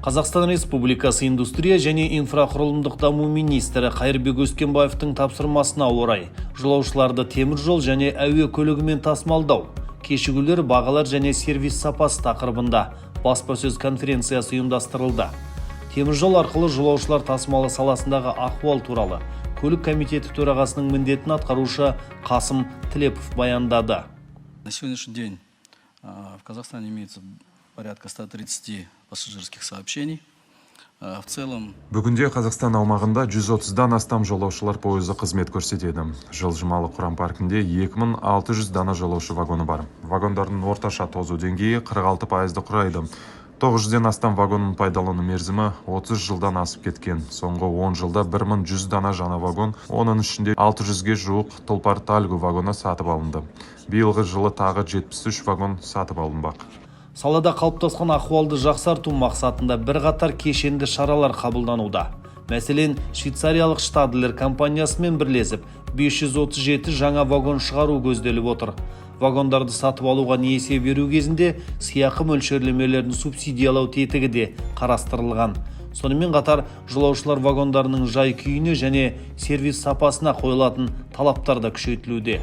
Қазақстан Республикасы индустрия және инфрақұрылымдық даму министрі Қайырбек Өскенбаевтың тапсырмасына орай жолаушыларды темір жол және әуе көлігімен тасымалдау, кешігулер, бағалар және сервис сапасы тақырыбында баспасөз конференциясы ұйымдастырылды. Темір жол арқылы жолаушылар тасымалы саласындағы ахуал туралы көлік комитеті төрағасының міндетін атқарушы Қасым Тілепов баяндады. На сегодняшний день в Казахстане имеется порядка 130 пассажирских сообщений. В целом... Бүгінде Қазақстан аумағында 130-дан астам жолаушылар пойызы қызмет көрсетеді. Жылжымалы құрам паркінде 2600 дана жолаушы вагоны бар. Вагондардың орташа тозу деңгейі 46%-ды құрайды. 900-ден астам вагонның пайдалану мерзімі 30 жылдан асып кеткен. Соңғы 10 жылда 1100 дана жаңа вагон, оның ішінде 600-ге жуық тұлпар тальго вагоны сатып алынды. Биылғы жылы тағы 73 вагон сатып алынбақ. Салада қалыптасқан ахуалды жақсарту мақсатында бірқатар кешенді шаралар қабылдануда. Мәселен, швейцариялық Штадлер компаниясымен бірлесіп 537 жаңа вагон шығару көзделіп отыр. Вагондарды сатып алуға несие беру кезінде сыйақы мөлшерлемелерін субсидиялау тетігі де қарастырылған. Сонымен қатар жолаушылар вагондарының жай күйіне және сервис сапасына қойылатын талаптар да күшейтілуде.